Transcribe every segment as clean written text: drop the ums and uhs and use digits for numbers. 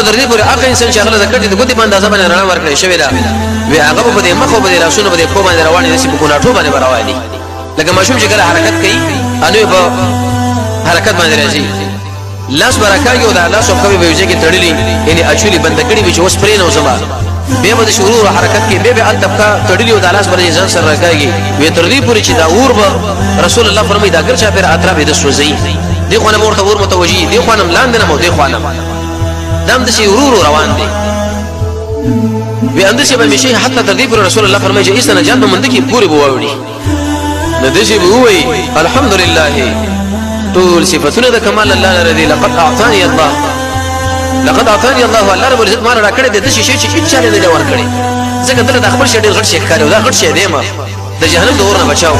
تر دې پورې هغه انسان چې هغه د کټې د ګوتې په اندازه باندې رڼا ورکړې شوې ده وی هغه په دې مخ او په دې لاسونو په دې په باندې روانې نشي په ګناټو باندې روانې لکه ماشوم چې کله حرکت کوي انو په حرکت باندې راځي لاس برکاږي او د لاس په کوي به چې تړلې یعنی اچولي بند کړي به چې اوس پرې نه وسما به د شروع حرکت کې به ال طبقه تړلې او د لاس باندې ځان سره راکاږي وی تر دې پورې چې دا اور به رسول الله فرمایي دا ګر چا پر اطراف د سوځي دی خو نه ورته ور متوجي دی خو نه لاندې نه مو دی خو نه دام د شي ورور روان دي وی اند شي به شي حتی تر دې پورې رسول الله فرمایي چې ایسه نجات مند کې پوری بووړي نو د شي بووي الحمدلله طول صفاتنا د کمال الله رضی لقد اعطاني الله الله رب العزت ما را کړې د شي چې هیڅ چاله نه ور کړې ځکه دلته د خپل شي ډېر غټ شي کارو دا غټ شي دی ما د جهنم د اور نه بچاو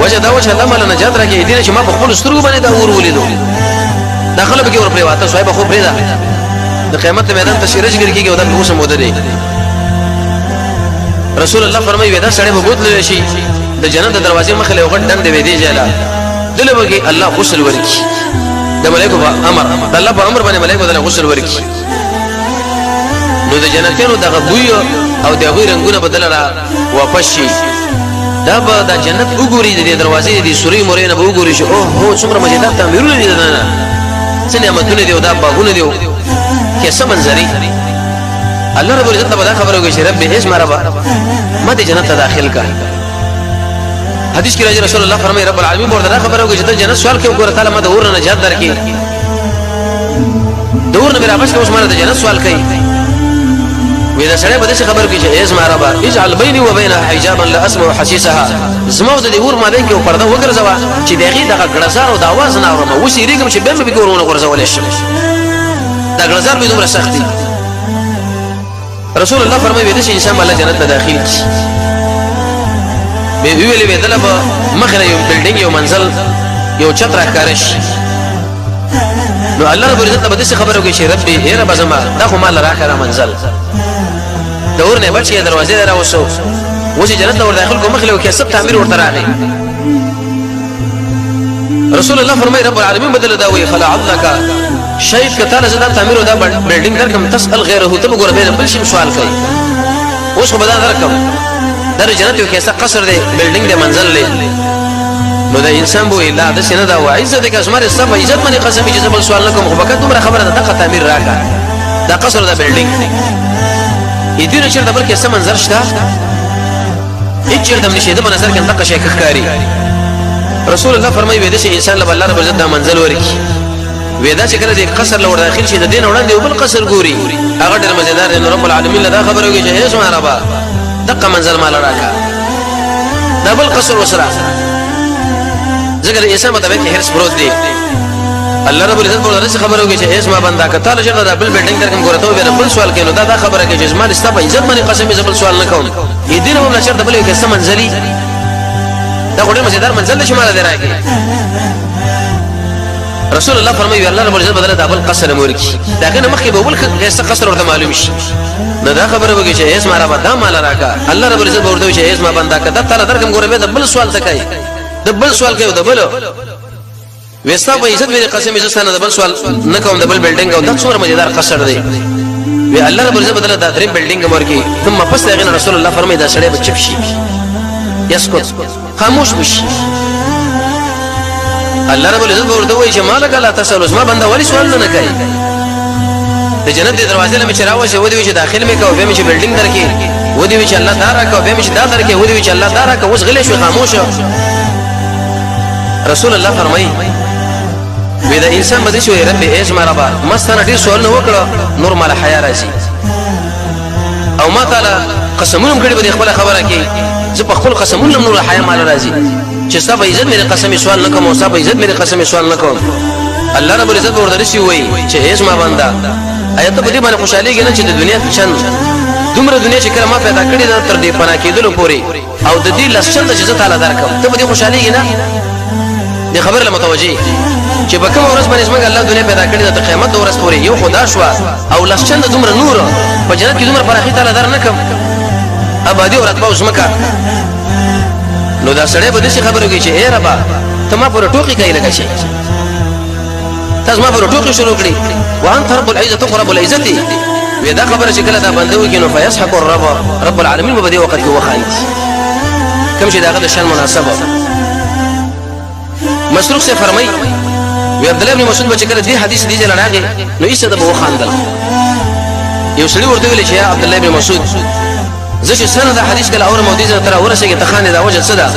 وجه دا وجه الله مل نجات راکې دي چې ما په خپل سترګو باندې دا اور ولیدو داخله به ور پرې واته صاحب خو پرې دا د قیامت میدان ته شیرج ګر کېږي او دا موسم وده دی رسول الله فرمایي ودا سړی به بوتل شي د جنت د دروازې مخه له غټ دند دی دی جاله دله بږي الله غسل ورکی د ملائکه په امر د الله په امر باندې ملائکه د غسل ورکی نو د جنتونو دغه بوی او د غوی رنگونه بدل را واپس شي دا به د جنت وګوري د دروازې د سوري مورینه به وګوري چې اوه هو څومره مزیدار تعمیرونه دي نه څه نعمتونه دي او دا باغونه دي کې څه منظري الله رب العزت به دا خبره کوي چې رب هیڅ مرابا ما دې جنت ته داخل کا حدیث کې راځي رسول الله فرمایي رب العالمین ورته دا خبره کوي چې ته جنت سوال کې وګوره تعالی ما د اور نه نجات درکې د اور نه میرا بس اوس ما د جنت سوال کوي وې دا سره به څه خبر کوي چې ایز ما رب اجعل بيني وبينها حجابا لا اسمع حسيسها زما د اور ما بین کې پرده وګرځوا چې دغه دغه ګړزار او د आवाज نه اورم و شيریګم چې به به ګورونه ګرځولې شي دا ګړزار به دومره سخت دي رسول الله فرمایي چې انسان الله جنت ته داخل شي به ویلې به دلته مخره یو بلډینګ یو منزل یو چت راکارش نو الله رب عزت به څه خبرو کې چې ربي هي رب زما دا خو مال راخره منزل دور نه بچي دروازه راوسو و چې جنت ور داخل کو مخله کې سب تعمیر ورته راغی رسول الله فرمایي رب العالمین بدل دا وی فلعلک شاید کته زدا تعمیر دا بلډینګ درکم تسال غیره ته وګوره به بل شي سوال کوي اوس خو بدل درکم در جنت یو کیسه قصر دی بلډینګ دی منزل دی نو دا انسان بو الا د سینه دا وایي چې د کشمیر سب عزت باندې قسم چې بل سوال نکوم خو فقط دومره خبره ده دغه تعمیر راکا دا قصر دا بلډینګ دی دې چې د بل کیسه منظر شته هیڅ چیرته نشي د نظر کې دغه شي ښکاری رسول الله فرمایي وې د انسان له الله رب عزت دا منزل ورکی وېدا چې کله دې قصر لور داخل شي د دین وړاندې بل قصر ګوري هغه ډېر مزیدار دی رب العالمین له دا خبره کوي چې اسمع ربا دغه منزل مال راکا دا بل قصر وسره ذکر ایسا مطابق هرس پروت دی الله رب العزت په خبرو کې چې اسمع بندا کته له شغله بل بلډینګ درکم ګورته به بل سوال کینو دا خبره کې چې زما رستا په عزت باندې قسم یې بل سوال نه کوم دې دین هم نشر د بل کې سم منزلي دا غوډه مزیدار منزل له شماله دی راکې رسول الله فرمایي الله رب العزت بدل دا بل قصر مورکی داغه مخکې به بل قصر ورته معلوم شي نه دا خبره وږي چې اسمع رب دا مال راکا الله رب العزت ورته چې اسمع بندا کته تعالی درکم ګوره به بل سوال تکای د بل سوال کوي د بل وستا په عزت ویل قسم یې ستانه د بل سوال نه کوم د بل بلډینګ او د څومره مزیدار قصر دی وی الله رب العزت بدل دا درې بلډینګ ورکی ثم پس هغه رسول الله فرمایي دا سړی به چپ شي یسکت خاموش بشي الله رب العزت ورته وایي چې مالک لا تسالو ما بنده ولی سوال نه کوي د جنت د دروازې له مچراوه شه ودی چې داخل مې کو به مې بلډینګ درکې ودی چې الله دارا کو به مې دا درکې ودی چې الله دارا کو اوس غلې شو خاموش رسول الله فرمایي وې دا انسان بده شو رب اسمع ربا مستنه دې سوال نه وکړه نور مال حیا راځي او ما تعالی قسمونه کړي به خپل خبره کې زه په خپل قسمونه نور حیا مال راځي چې سبا عزت مې قسم سوال نه کوم او سبا عزت مې قسم سوال نه کوم الله رب العزت ورته شي وایي چې اسمع بندا آیت په دې باندې خوشالي کې نه چې د دنیا چن دومره دنیا چې کله ما پیدا کړې ده تر دې پنا کېدل پوري او د دې لسچن د عزت تعالی درکم ته په دې خوشالي کې نه دې خبره متوجي چې په کوم ورځ باندې څنګه الله دنیا پیدا کړې ده د قیامت د ورځ پورې یو خدا شو او لسچن د دومره نور په جنت کې دومره پراخي تعالی در نه کم ابادي او رتبه وسمکا نو دا سړی به دې خبره کوي چې اے ربا ته ما پر ټوکی کوي لګا شي تاسو ما پر ټوکی شروع کړی وانت رب العزه رب العزه ودا خبره چې کله دا بندوي کینو فیسحق الرب رب العالمین په دې وخت کې وخاندي کوم چې داغه د شان مناسبه مسروق سے فرمای وی عبد الله بن مسعود بچ کړه دې حدیث دی جلراغه نو ایسه د بو خاندل یو سړي ورته ویل چې یا عبد الله بن مسعود زه چې سند حدیث کله اور مودیزه تر ورسېږي ته خانه دا وجه صدا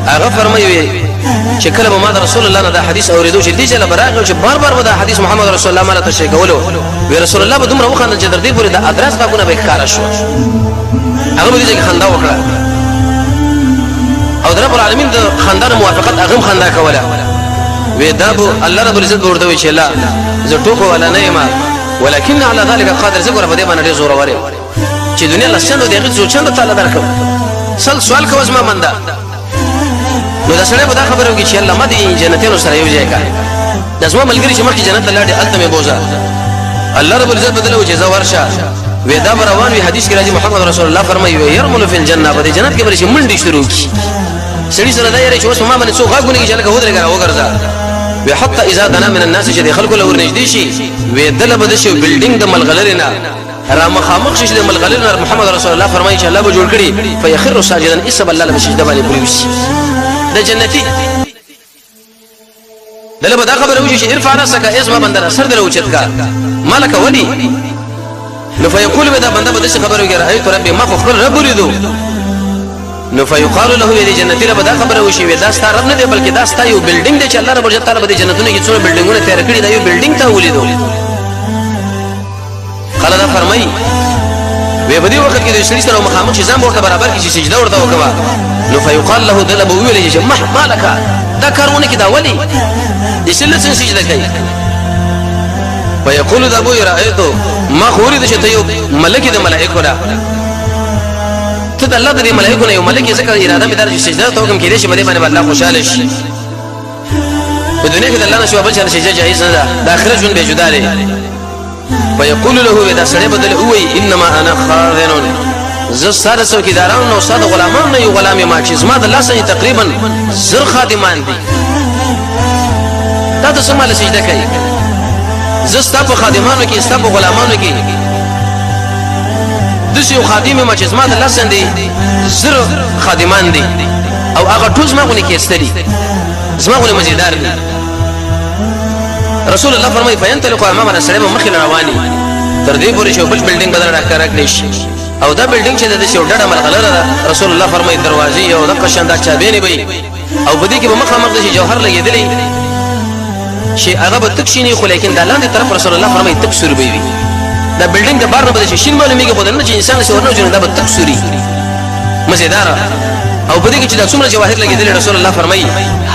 هغه فرمایي چې کله ما رسول الله دا حدیث اوریدو چې دې چې لبراغه چې بار بار دا حدیث محمد رسول الله ماته تشریح کولو وی رسول الله به دومره وخاندل چې در دې پورې د ادرس باغونه به ښکارا شو هغه به دې خندا وکړه او رب العالمین د خندانه موافقت هغه خندا کوله وی دا بو الله رب العزت ورته وی چې لا زه ټوکو ولا نه یم ولكن على ذلك قادر ذکر په دې باندې زور وره چې دنیا لسنو دغه څوچنده تعالی درکو سوال کوز ما مندا نو دا سره به دا خبره وکړي چې الله مدي جنتونو سره یو ځای کا د زما ملګری چې مخکې جنت لاړ دي الته مې بوزا الله رب العزت بدلو جزا ورشه ودا روان وی حدیث کې راځي محمد رسول الله فرمایي يرمل في الجنه په جنت کې برشي منډي شروع کی سړي سره دا یې چې اوس ما باندې څو غاګونه کې چې لکه ودرګا وګرځا وی حتی اذا دنا من الناس چې خلکو له ورنږدې شي وی دله بده شي بلډینګ د ملغلرینا را مخامخ شي د ملغلرینا محمد رسول الله فرمایي چې الله به جوړ کړي فيخر ساجدا اسب الله له سجده باندې پریوش د جنتی دله به دا خبره وشي چې ارفع راسك اسما بندر سر دره اوچت کا مالک ولي نو فيقول بدا بنده بده خبره وګره اي ربي ما خو رب يريدو نو فيقال له دې جنتی له بدا خبره وشي دا ستاره رب نه دی بلکې دا ستا یو بلډینګ دی چې الله رب عزت تعالی به جنتونو کې څو بلډینګونه تیار کړی دا یو بلډینګ ته ولیدو قال دا فرمای وی په دې وخت کې د شری سره مخامخ شي ځم ورته برابر کې سجده ورته وکړه نو فيقال له دل ابو ویل چې مالک دا کارونه کې دا ولي دې سلسله سجده کوي فيقول ذا ابو رايته ما خوري چې ته یو ملک د ملائکه را ته الله د ملائکه نه یو ملک یې څنګه اراده مې درځي سجده ته کوم کې دې چې باندې الله خوشاله شي په دنیا کې د الله نشو بل چې سجده جایز نه ده د آخرت ژوند به جدا لري فيقول له اذا سړی بدل وي انما انا خاذن ز سره څوکیداران نو ساده غلامان نه یو غلام ما چې زما د الله سره تقریبا زر خادمان دي دا ته سماله سجده کوي زستا په خادمانو کې استا په غلامانو کې د شیو خادم ما چې زما د الله سره دي زر خادمان دي او هغه ټول زما غونې کې استري زما غونې مزیدار دي رسول الله فرمایي فینطلق امامنا سلام مخل رواني تر دې پورې شو بل بلډینګ بدل راکړه کړی او دا بلډینګ چې د شو ډډه ملغلره رسول الله فرمایي دروازې او د قشنده چابېنې وي او بده کې به مخامخ د جوهر لګېدلې شي هغه به تکشینی خو لیکن د لاندې طرف رسول الله فرمایي تکسور وي دا بلډینګ د بار نه بده شي معلومیږي خو نه چې انسان شي ورنه جوړ دا به تکسوري مزیدار او بده کې چې د څومره جواهر لګېدل رسول الله فرمایي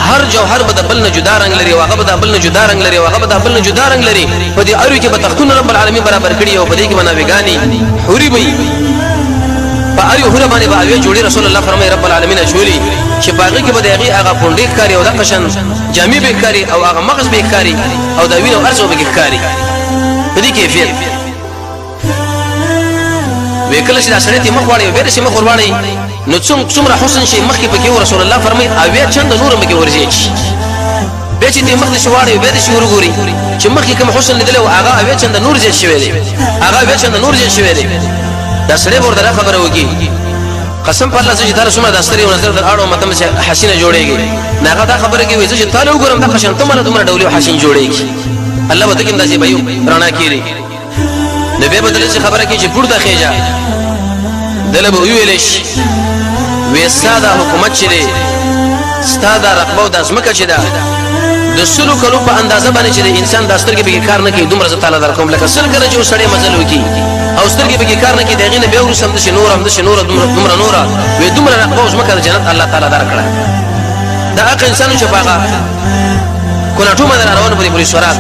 هر جوهر به د بل نه جدا رنگ لري او هغه به د بل نه جدا رنگ لري او هغه به د بل نه جدا رنگ لري په دې اړو کې به تختون رب العالمین برابر کړی او په دې کې مناوګانی حوري وي په اړو حور باندې به جوړي رسول الله فرمایي رب العالمین جوړي چې باغی کې به دغه هغه پونډې کاری او د قشن جامع به کاری او هغه مغز به کاری او د وینو ارزو به کاری په دې کیفیت وکړه چې دا سړی ته مخ واړی وبېره چې مخ ورواړی نو څومره حسن شي مخ کې پکې رسول الله فرمایي اویا چند نور مکه ورځي به چې دې مخ دې شواړی وبېره چې ورګوري چې مخ کې کوم حسن لیدل او هغه اویا چند نور زیات شوی دی هغه اویا چند نور زیات شوی دی دا سړی ورته خبره وکي قسم په الله چې دا څومره د ستري نظر در اړو متم چې حسینه جوړيږي ناغه دا خبره کوي چې تعالی وګورم دا قشن ته مله دومره ډولي حسین جوړيږي الله وته کوم داسې بيو رانا کیری نبی بدل چې خبره کوي چې پورته خېجا دله به ویلش وې ساده حکومت چره ستاده رقبه او د ازمکه چې دا د سلو کلو په اندازه باندې چې انسان د سترګې به کار نه کوي دومره تعالی در کوم لکه سل کله چې سړی مزل وکي او سترګې به کار نه کوي دغه نه به ورسم د نور هم د نور دومره نور وې دومره رقبه او ازمکه د جنت الله تعالی در کړه دا اق انسان چې باغه کله ټومه روانه په پولیس ورات